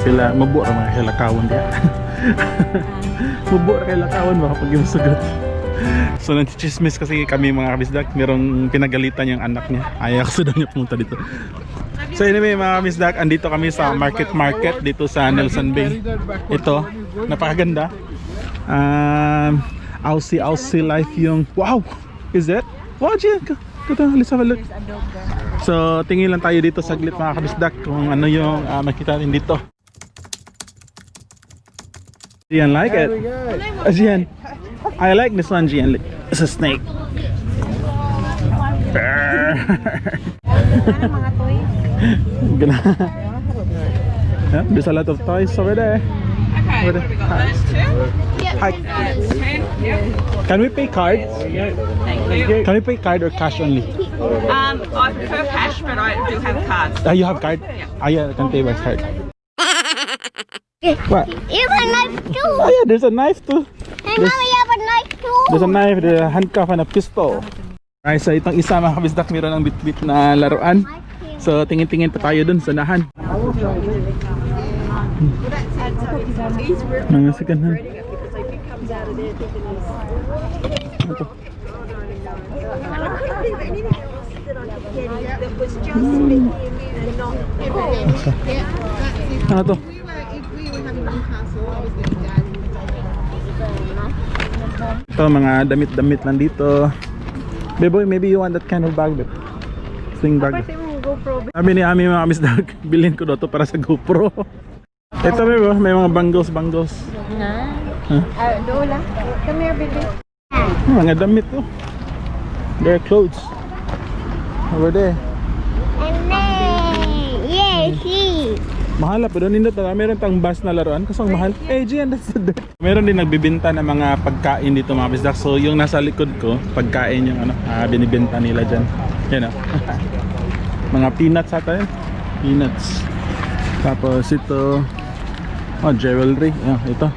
Sila mabuo ra mga hilakawan dia. Mabuo ra kay lakawan baka pag yung sugot. So nagchichismis kasi kami mga KaBisdak, merong pinagalitan yung anak niya. Ayaw kasi daw niya pumunta dito. So anyway mga KaBisdak, andito kami sa market dito sa Nelson Bay. Ito, napakaganda. Aussie life yung wow! Is it? Wow, Gian! Let's have a look. So tingin lang tayo dito saglit mga KaBisdak kung ano yung makita natin dito. Gian like it? Gian, I like this one, Gian. It's a snake. Mga toys. Yeah, there's a lot of toys over there. Okay, what have we got? Those two? Hi. That's 10. Yep. Can we pay cards? Thank you. Can we pay card or cash only? I prefer cash, but I do have cards. You have card? Yeah, I can pay by card. What? You have a knife too. Oh yeah, there's a knife too. Hey, Mama, you have a knife too. There's a knife, there's a handcuff and a pistol. Alright, so itong isa mga KaBisdak, meron ng bit-bit na laruan. So tingin-tingin pa tayo dun sa nahan. Mga second hand. Ito. Ano to? Ito mga damit-damit lang dito. Beboy, maybe you want that kind of bag, babe. Sling bag. Sabi ni Ami mga KaBisdak, bilhin ko daw to para sa GoPro. Ito bebo, may mga bangles. Huh? Doon lang. Come here, baby. Mga damit to. Their clothes. Over there. Yeah, see. Mahal pero nindot na meron tang bus na laruan kasang mahal. Eh, Gian, that's the dirt. Meron din nagbibenta ng mga pagkain dito mga KaBisdak. So yung nasa likod ko, pagkain yung ano, binibenta nila diyan. Yan oh. Mga peanuts ata yun. Peanuts. Tapos ito, jewelry. Ito.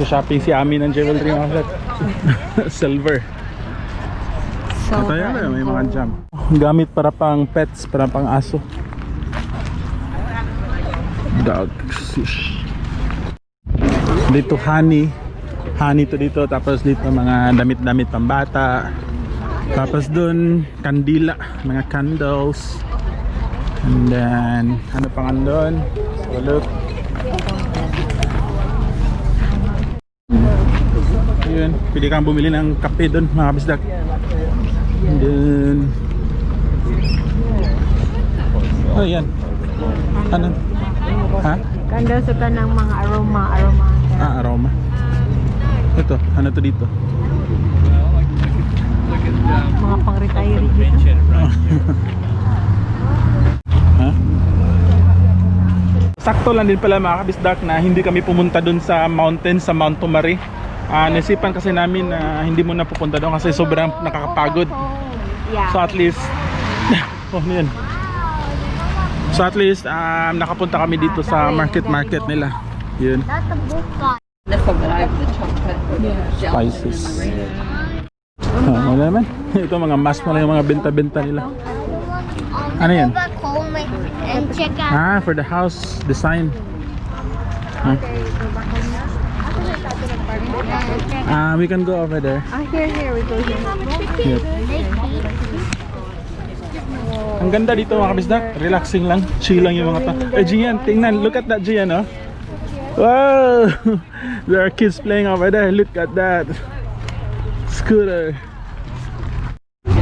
Shopping si Amin ng jewelry mga KaBisdak. Silver. Ito yan, may mga jam. Gamit para pang pets, para pang aso. Dog fish. Dito honey to dito, tapos dito mga damit-damit pambata, tapos dun kandila, mga candles, and then ano pang andon. So look, yun, pwede kang bumili ng kape dun mga KaBisdak. And then oh yan, ano? Ha? Ganda sa tanang mga aroma. Aroma. Ito, ano to dito? Mga pang-retiree dito. Ha? Sakto lang din pala mga KaBisdak na hindi kami pumunta dun sa mountain, sa Mount Tomari. Naisipan kasi namin na hindi muna pupunta doon kasi sobrang nakakapagod. Yeah. So at least ano yan? So at least nakapunta kami dito sa market nila. Yun. That's a book guy. Spices. Ano naman? Ito mga mask mo lang yung mga benta-benta nila. Ano yan? And check out. For the house design. We can go over there. Here we go. Yep. Ang ganda dito mga KaBisdak, relaxing lang, chill lang yung mga to. Gian, tingnan, look at that Gian, oh. Wow! There are kids playing over there, look at that. Scooter.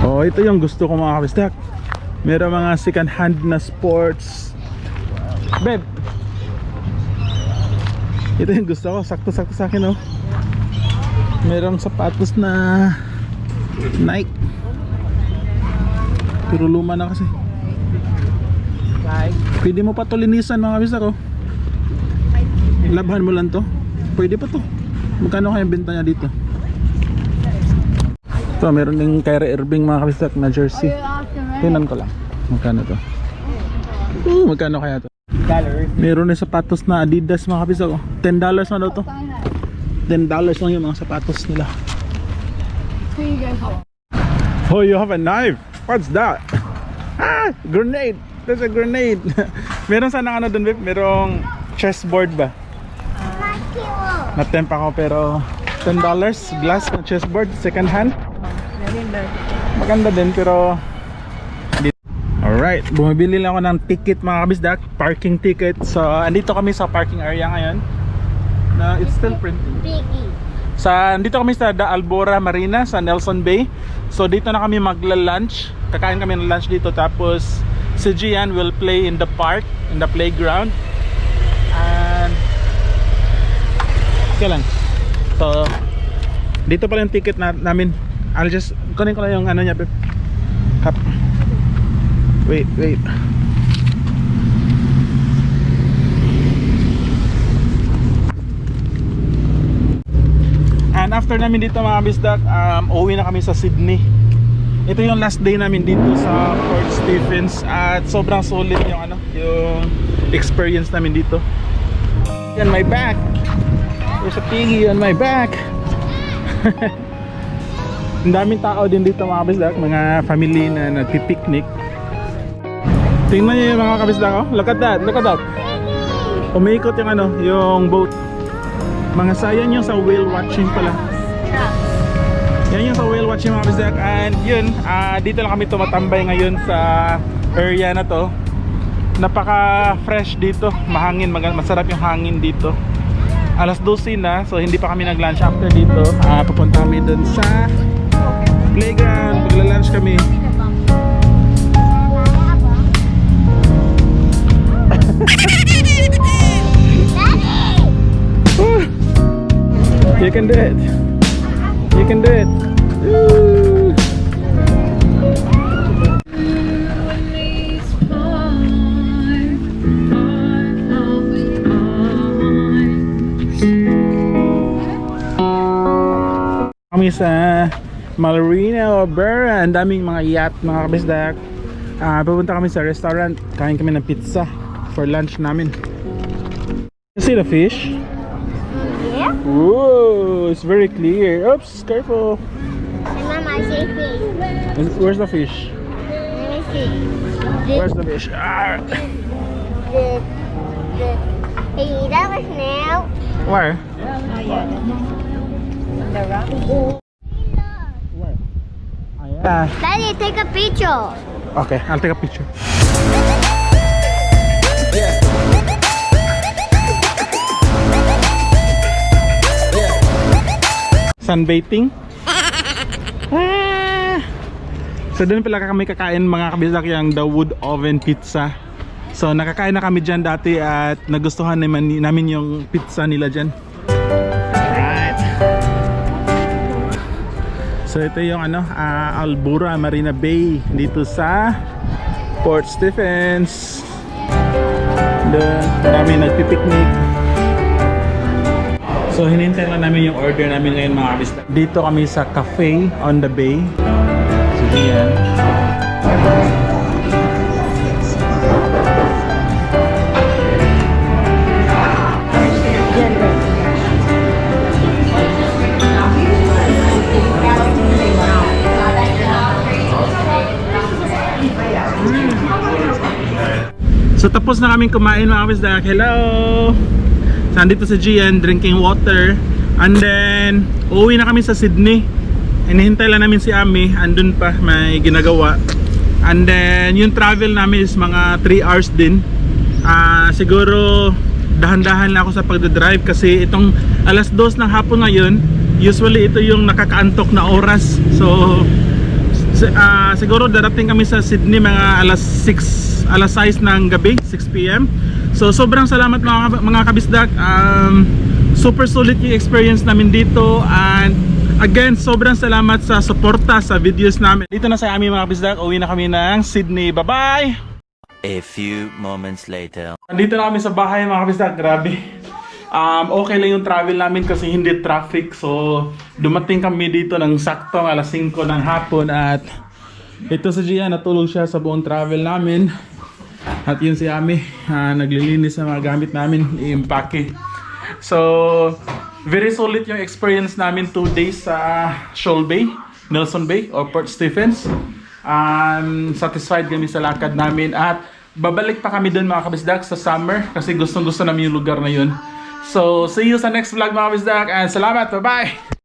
Oh, ito yung gusto ko mga KaBisdak. Meron mga second hand na sports. Babe, ito yung gusto ko, sakto-sakto sa akin, oh. Merong sapatos na Nike. Pero luma na kasi. Pwede mo pa to linisan mga KaBisdak ko. Labhan mo lang to. Pwede pa to. Magkano kaya benta niya dito? Ito, meron din kay Irving mga KaBisdak na jersey. Tingnan ko lang. Magkano to? Magkano kaya to? Meron din sapatos na Adidas mga KaBisdak ko. $10 na daw to. $10 lang yung mga sapatos nila. Oh, you have a knife. What's that? Grenade. There's a grenade. Meron sana ano dun, babe? Merong chessboard ba? Na-tempt ako pero $10 glass na chessboard, second hand. Maganda din pero alright, bumibili lang ako ng ticket mga kabisdak, parking ticket. So andito kami sa parking area ngayon na it's still printing. Dito kami sa The Albora Marina sa Nelson Bay. So dito na kami magla-lunch. Kakain kami ng lunch dito, tapos si Gian will play in the park, in the playground. And okay lang. So dito pala yung ticket namin. I'll just kunin ko lang yung ano niya, babe. Wait. And after namin dito mga kabisdak, uwi na kami sa Sydney. Ito yung last day namin dito sa Port Stephens at sobrang sulit yung yung experience namin dito. On my back. There's a piggy on my back. Ang daming tao din dito mga kabisdak, mga family na nagpi-picnic. Tingnan niyo yung mga kabisdak, oh. Look at that. Umiikot yung yung boat. Mga sayang yung sa whale watching pala. Yan yung sa whale watching mga kabisdak. And yun, dito lang kami tumatambay ngayon sa area na to. Napaka fresh dito, mahangin, masarap yung hangin dito. Alas 12 na, so hindi pa kami nag-lunch after dito. Pupunta kami dun sa playground, magla-lunch kami. You can do it. You can do it. Woo. Kami sa Marina Lugar, ang daming mga yacht mga kabisdak. Pupunta kami sa restaurant, kain kami ng pizza for lunch namin. You see the fish? Yeah. Whoa, it's very clear. Oops, careful. Hey, Mama, I see fish. Where's the fish? Let me see. Where's the fish? Hey, that was snail. Where? Oh, yeah. The rock. Where? Yeah. Daddy, take a picture. Okay, I'll take a picture. Sunbathing. So doon pala kami kakain mga kabisdak, yung the wood oven pizza. So nakakain na kami dyan dati at nagustuhan namin yung pizza nila dyan. Alright. So ito yung Albora Marina Bay dito sa Port Stephens. Doon kami nagpipiknik. So hinintay lang namin yung order namin ngayon mga kabisdak. Dito kami sa cafe on the bay. So yan. So tapos na kaming kumain mga kabisdak. Hello! Nandito sa Gian, drinking water. And then, uuwi na kami sa Sydney. Hinihintay lang namin si Ami. Andun pa, may ginagawa. And then, yung travel namin is mga 3 hours din. Siguro, dahan-dahan lang ako sa pagdadrive. Kasi itong alas 2 ng hapon ngayon, usually ito yung nakakaantok na oras. So, siguro darating kami sa Sydney mga alas 6 ng gabi, 6 PM. So sobrang salamat mga kabisdak. Super solid yung experience namin dito. And again, sobrang salamat sa suporta sa videos namin. Dito na sa aming mga kabisdak, uwi na kami ng Sydney. Bye bye! A few moments later. Nandito na kami sa bahay mga kabisdak. Grabe. Okay lang yung travel namin kasi hindi traffic. So dumating kami dito ng saktong alas 5 ng hapon. At ito sa Gian, natulog siya sa buong travel namin. At yun si Ami, naglilinis ng mga gamit namin, i-impake. So very solid yung experience namin 2 days sa Shoal Bay, Nelson Bay or Port Stephens. Satisfied kami sa lakad namin at babalik pa kami dun mga KaBisdak sa summer kasi gustong gusto namin yung lugar na yun. So, see you sa next vlog mga KaBisdak and salamat, bye-bye!